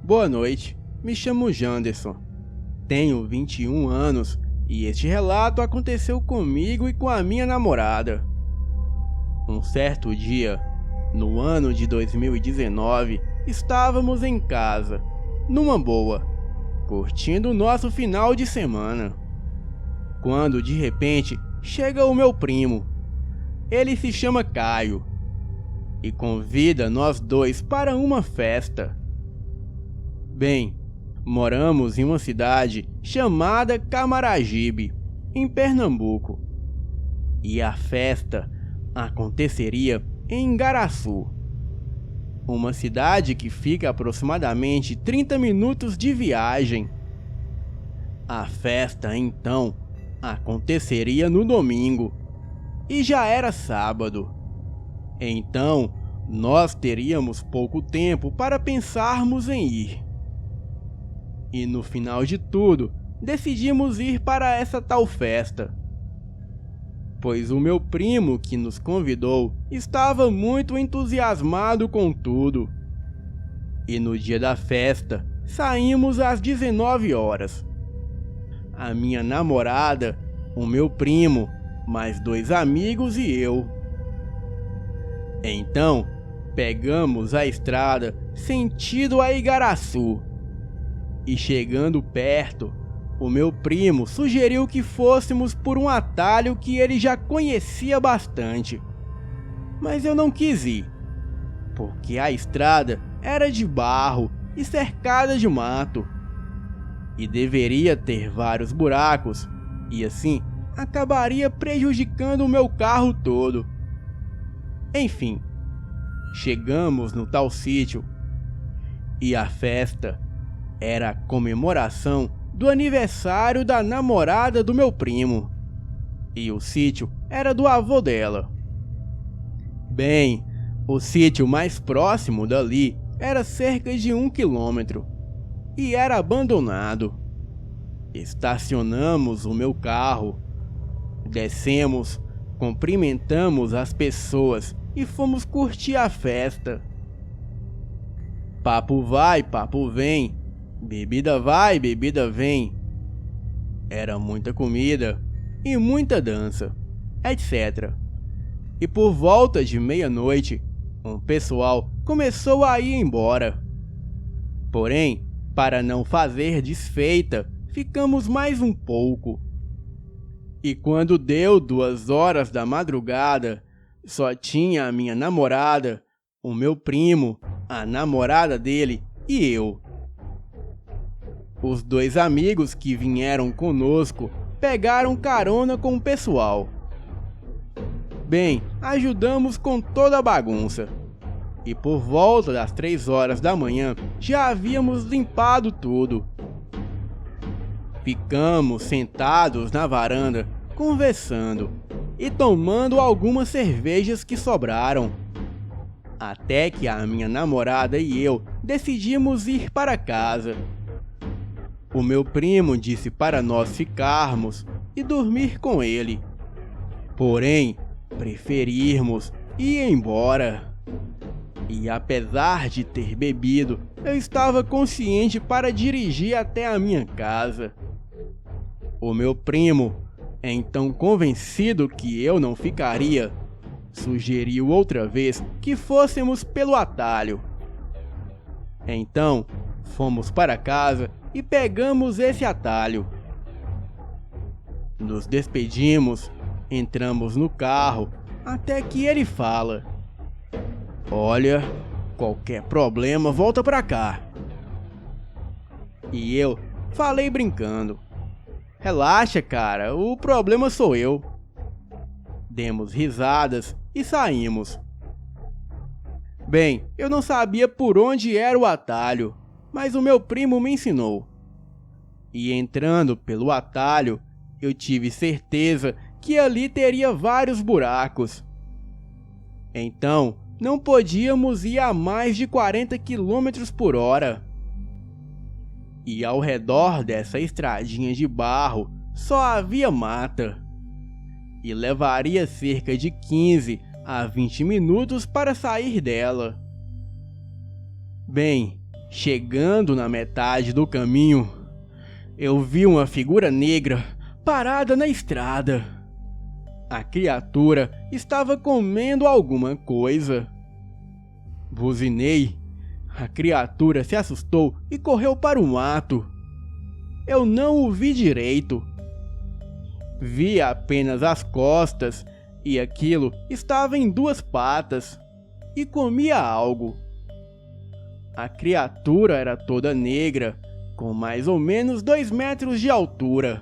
Boa noite, me chamo Janderson. Tenho 21 anos e este relato aconteceu comigo e com a minha namorada. Um certo dia, no ano de 2019, estávamos em casa, numa boa, curtindo o nosso final de semana. Quando de repente chega o meu primo. Ele se chama Caio e convida nós dois para uma festa. Bem, moramos em uma cidade chamada Camaragibe, em Pernambuco, e a festa aconteceria em Igaraçu, uma cidade que fica a aproximadamente 30 minutos de viagem. A festa, então, aconteceria no domingo, e já era sábado. Então, nós teríamos pouco tempo para pensarmos em ir. E no final de tudo, decidimos ir para essa tal festa, pois o meu primo que nos convidou estava muito entusiasmado com tudo. E no dia da festa, saímos às 19 horas. A minha namorada, o meu primo, mais 2 amigos e eu. Então, pegamos a estrada sentido a Igaraçu. E chegando perto, o meu primo sugeriu que fôssemos por um atalho que ele já conhecia bastante. Mas eu não quis ir, porque a estrada era de barro e cercada de mato, e deveria ter vários buracos, e assim acabaria prejudicando o meu carro todo. Enfim, chegamos no tal sítio, e a festa era a comemoração do aniversário da namorada do meu primo, e o sítio era do avô dela. Bem, o sítio mais próximo dali era cerca de 1 quilômetro, e era abandonado. Estacionamos o meu carro, descemos, cumprimentamos as pessoas e fomos curtir a festa. Papo vai, papo vem, bebida vai, bebida vem. Era muita comida e muita dança, etc. E por volta de meia-noite, um pessoal começou a ir embora. Porém, para não fazer desfeita, ficamos mais um pouco. E quando deu 2 horas da madrugada, só tinha a minha namorada, o meu primo, a namorada dele e eu. Os 2 amigos que vieram conosco pegaram carona com o pessoal. Bem, ajudamos com toda a bagunça. E por volta das 3 horas da manhã já havíamos limpado tudo. Ficamos sentados na varanda, conversando e tomando algumas cervejas que sobraram. Até que a minha namorada e eu decidimos ir para casa. O meu primo disse para nós ficarmos e dormir com ele. Porém, preferirmos ir embora. E apesar de ter bebido, eu estava consciente para dirigir até a minha casa. O meu primo, então convencido que eu não ficaria, sugeriu outra vez que fôssemos pelo atalho. Então, fomos para casa e pegamos esse atalho. Nos despedimos, entramos no carro, até que ele fala: "Olha, qualquer problema volta pra cá." E eu falei brincando: "Relaxa, cara, o problema sou eu." Demos risadas e saímos. Bem, eu não sabia por onde era o atalho, mas o meu primo me ensinou. E entrando pelo atalho, eu tive certeza que ali teria vários buracos. Então, não podíamos ir a mais de 40 km por hora. E ao redor dessa estradinha de barro só havia mata. E levaria cerca de 15 a 20 minutos para sair dela. Bem, Chegando na metade do caminho, eu vi uma figura negra parada na estrada. A criatura estava comendo alguma coisa. Buzinei. A criatura se assustou e correu para o mato. Eu não o vi direito. Vi apenas as costas e aquilo estava em 2 patas e comia algo. A criatura era toda negra, com mais ou menos 2 metros de altura.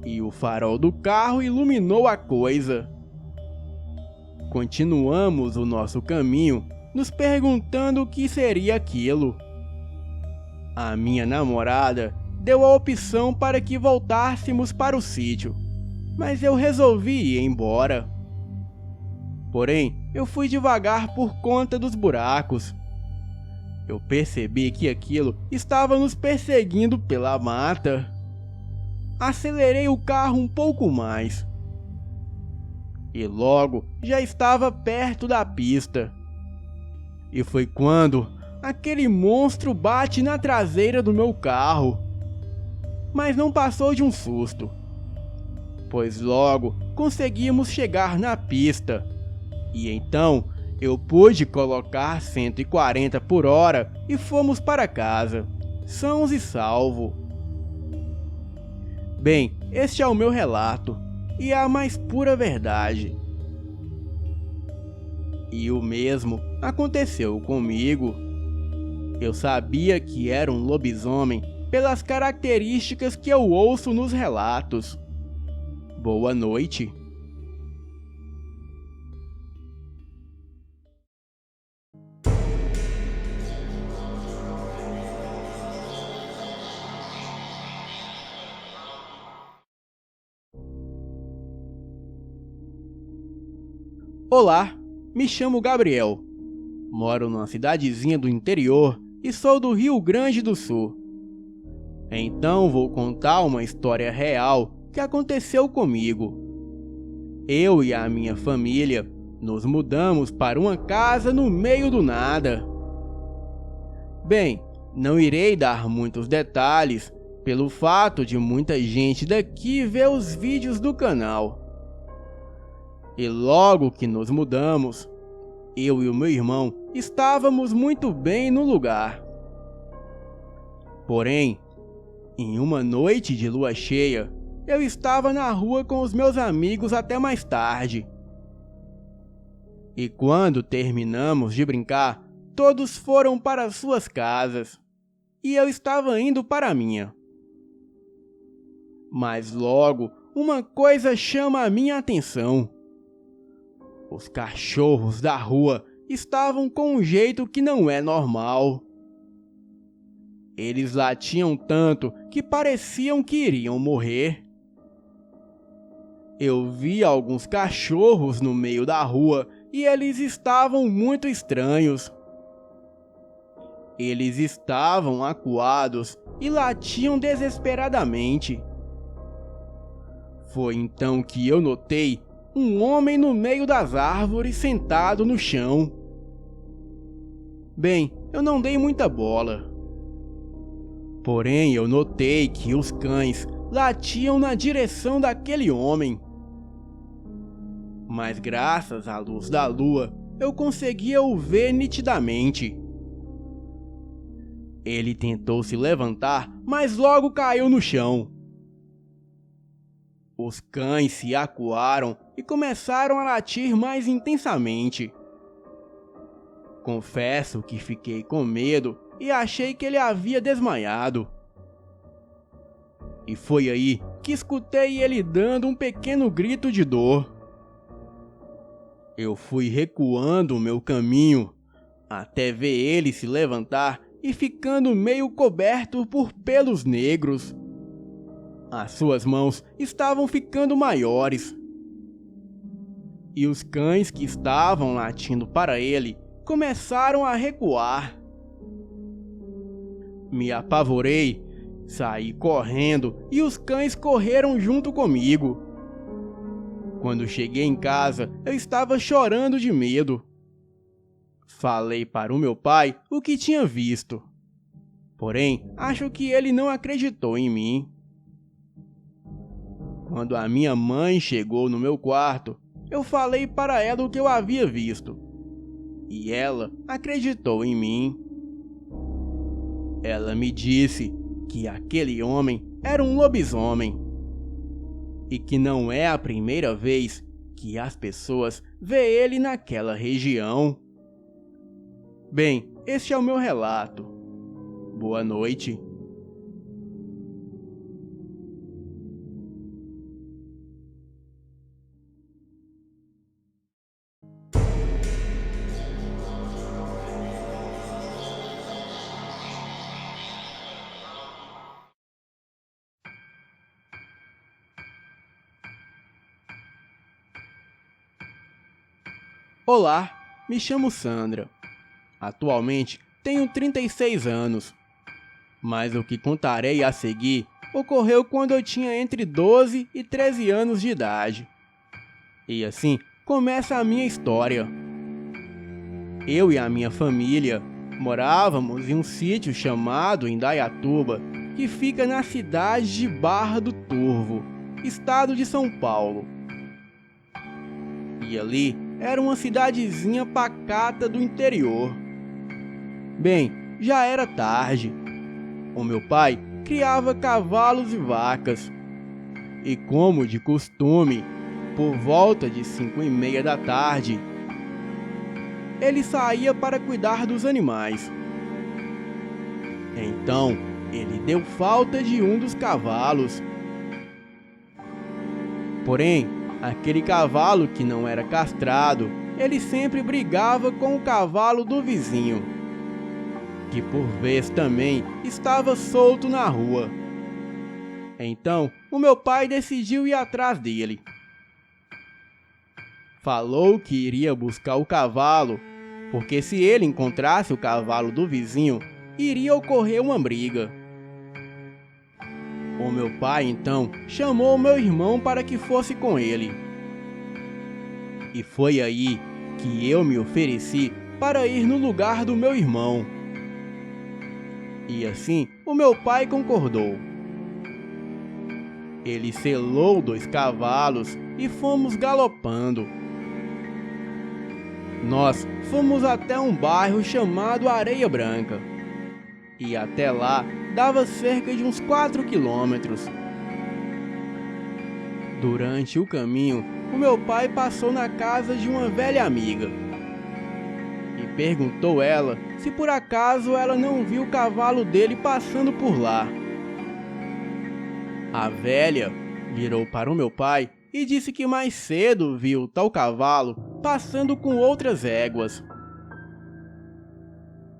E o farol do carro iluminou a coisa. Continuamos o nosso caminho, nos perguntando o que seria aquilo. A minha namorada deu a opção para que voltássemos para o sítio, mas eu resolvi ir embora. Porém, eu fui devagar por conta dos buracos. Eu percebi que aquilo estava nos perseguindo pela mata. Acelerei o carro um pouco mais. E logo já estava perto da pista. E foi quando aquele monstro bate na traseira do meu carro. Mas não passou de um susto, pois logo conseguimos chegar na pista. E então eu pude colocar 140 por hora e fomos para casa, sãos e salvos. Bem, este é o meu relato, e é a mais pura verdade. E o mesmo aconteceu comigo. Eu sabia que era um lobisomem pelas características que eu ouço nos relatos. Boa noite. Olá, me chamo Gabriel. Moro numa cidadezinha do interior e sou do Rio Grande do Sul. Então vou contar uma história real que aconteceu comigo. Eu e a minha família nos mudamos para uma casa no meio do nada. Bem, não irei dar muitos detalhes pelo fato de muita gente daqui ver os vídeos do canal. E logo que nos mudamos, eu e o meu irmão estávamos muito bem no lugar. Porém, em uma noite de lua cheia, eu estava na rua com os meus amigos até mais tarde. E quando terminamos de brincar, todos foram para suas casas, e eu estava indo para a minha. Mas logo, uma coisa chama a minha atenção. Os cachorros da rua estavam com um jeito que não é normal. Eles latiam tanto que pareciam que iriam morrer. Eu vi alguns cachorros no meio da rua e eles estavam muito estranhos. Eles estavam acuados e latiam desesperadamente. Foi então que eu notei um homem no meio das árvores sentado no chão. Bem, eu não dei muita bola. Porém, eu notei que os cães latiam na direção daquele homem. Mas graças à luz da lua, eu conseguia o ver nitidamente. Ele tentou se levantar, mas logo caiu no chão. Os cães se acuaram e começaram a latir mais intensamente. Confesso que fiquei com medo e achei que ele havia desmaiado. E foi aí que escutei ele dando um pequeno grito de dor. Eu fui recuando o meu caminho, até ver ele se levantar e ficando meio coberto por pelos negros. As suas mãos estavam ficando maiores. E os cães que estavam latindo para ele começaram a recuar. Me apavorei, saí correndo e os cães correram junto comigo. Quando cheguei em casa, eu estava chorando de medo. Falei para o meu pai o que tinha visto. Porém, acho que ele não acreditou em mim. Quando a minha mãe chegou no meu quarto, eu falei para ela o que eu havia visto. E ela acreditou em mim. Ela me disse que aquele homem era um lobisomem. E que não é a primeira vez que as pessoas vê ele naquela região. Bem, este é o meu relato. Boa noite. Olá, me chamo Sandra. Atualmente tenho 36 anos. Mas o que contarei a seguir ocorreu quando eu tinha entre 12 e 13 anos de idade. E assim começa a minha história. Eu e a minha família morávamos em um sítio chamado Indaiatuba, que fica na cidade de Barra do Turvo, estado de São Paulo. E ali era uma cidadezinha pacata do interior. Bem, já era tarde. O meu pai criava cavalos e vacas. E como de costume, por volta de 5:30 da tarde, ele saía para cuidar dos animais. Então, ele deu falta de um dos cavalos. Porém, aquele cavalo que não era castrado, ele sempre brigava com o cavalo do vizinho, que por vez também estava solto na rua. Então, o meu pai decidiu ir atrás dele. Falou que iria buscar o cavalo, porque se ele encontrasse o cavalo do vizinho, iria ocorrer uma briga. O meu pai, então, chamou o meu irmão para que fosse com ele. E foi aí que eu me ofereci para ir no lugar do meu irmão. E assim, o meu pai concordou. Ele selou 2 cavalos e fomos galopando. Nós fomos até um bairro chamado Areia Branca. E até lá dava cerca de uns 4 quilômetros. Durante o caminho, o meu pai passou na casa de uma velha amiga e perguntou ela se por acaso ela não viu o cavalo dele passando por lá. A velha virou para o meu pai e disse que mais cedo viu tal cavalo passando com outras éguas.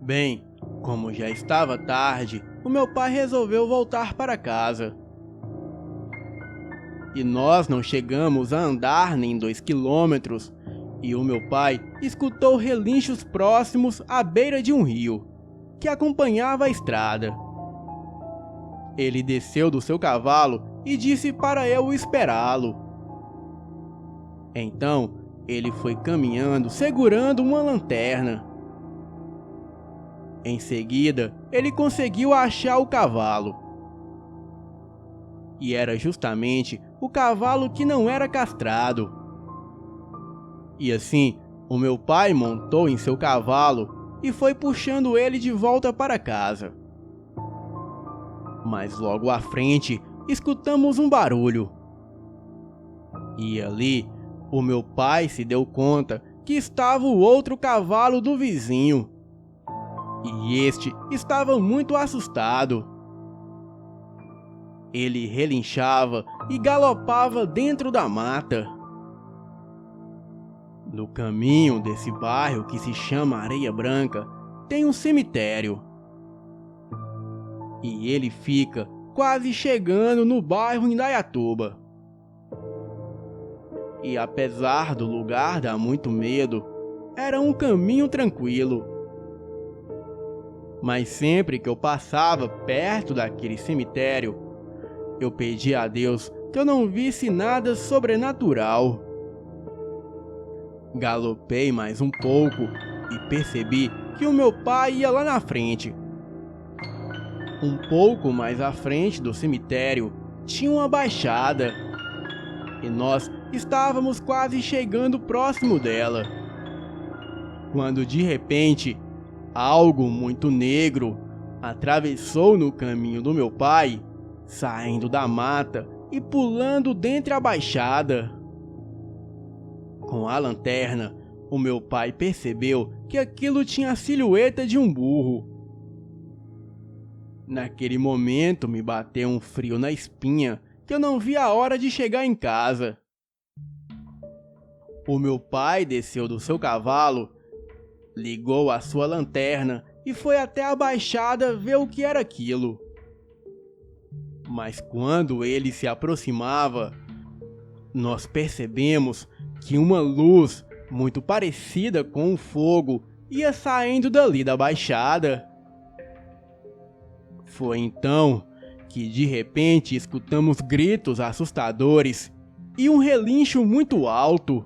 Bem, como já estava tarde, o meu pai resolveu voltar para casa. E nós não chegamos a andar nem 2 quilômetros, e o meu pai escutou relinchos próximos à beira de um rio, que acompanhava a estrada. Ele desceu do seu cavalo e disse para eu esperá-lo. Então, ele foi caminhando segurando uma lanterna. Em seguida, ele conseguiu achar o cavalo. E era justamente o cavalo que não era castrado. E assim, o meu pai montou em seu cavalo e foi puxando ele de volta para casa. Mas logo à frente, escutamos um barulho. E ali, o meu pai se deu conta que estava o outro cavalo do vizinho. E este estava muito assustado. Ele relinchava e galopava dentro da mata. No caminho desse bairro que se chama Areia Branca, tem um cemitério. E ele fica quase chegando no bairro Indaiatuba. E apesar do lugar dar muito medo, era um caminho tranquilo. Mas sempre que eu passava perto daquele cemitério, eu pedi a Deus que eu não visse nada sobrenatural. Galopei mais um pouco e percebi que o meu pai ia lá na frente. Um pouco mais à frente do cemitério tinha uma baixada e nós estávamos quase chegando próximo dela, quando de repente algo muito negro atravessou no caminho do meu pai, saindo da mata e pulando dentre a baixada. Com a lanterna, o meu pai percebeu que aquilo tinha a silhueta de um burro. Naquele momento me bateu um frio na espinha que eu não vi a hora de chegar em casa. O meu pai desceu do seu cavalo, ligou a sua lanterna e foi até a baixada ver o que era aquilo. Mas quando ele se aproximava, nós percebemos que uma luz muito parecida com um fogo ia saindo dali da baixada. Foi então que de repente escutamos gritos assustadores e um relincho muito alto.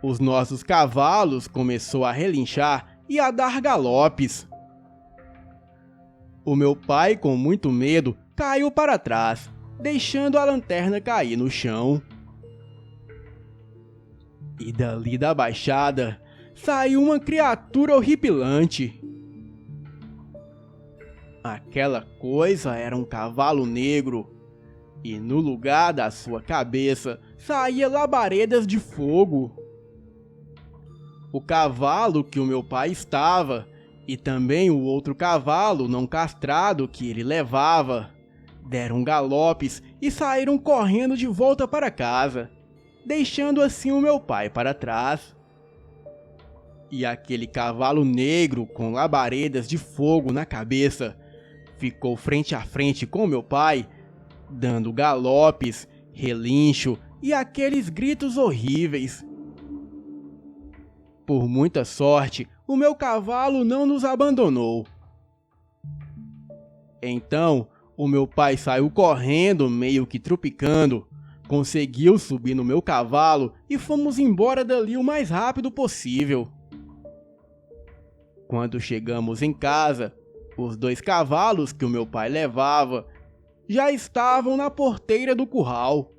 Os nossos cavalos começaram a relinchar e a dar galopes. O meu pai, com muito medo, caiu para trás, deixando a lanterna cair no chão. E dali da baixada saiu uma criatura horripilante. Aquela coisa era um cavalo negro, e no lugar da sua cabeça saía labaredas de fogo. O cavalo que o meu pai estava, e também o outro cavalo não castrado que ele levava, deram galopes e saíram correndo de volta para casa, deixando assim o meu pai para trás. E aquele cavalo negro com labaredas de fogo na cabeça ficou frente a frente com meu pai, dando galopes, relincho e aqueles gritos horríveis. Por muita sorte, o meu cavalo não nos abandonou. Então, o meu pai saiu correndo, meio que trupicando, conseguiu subir no meu cavalo e fomos embora dali o mais rápido possível. Quando chegamos em casa, os 2 cavalos que o meu pai levava já estavam na porteira do curral.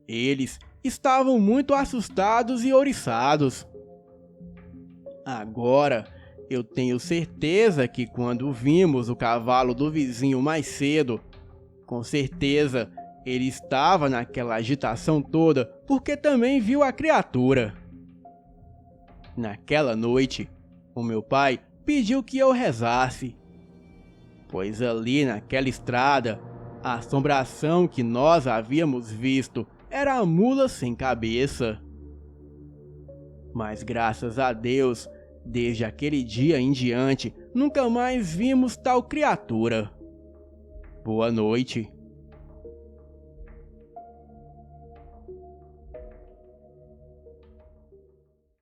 Eles estavam muito assustados e ouriçados. Agora, eu tenho certeza que quando vimos o cavalo do vizinho mais cedo, com certeza ele estava naquela agitação toda porque também viu a criatura. Naquela noite, o meu pai pediu que eu rezasse, pois ali naquela estrada, a assombração que nós havíamos visto era a mula sem cabeça. Mas graças a Deus, desde aquele dia em diante, nunca mais vimos tal criatura. Boa noite.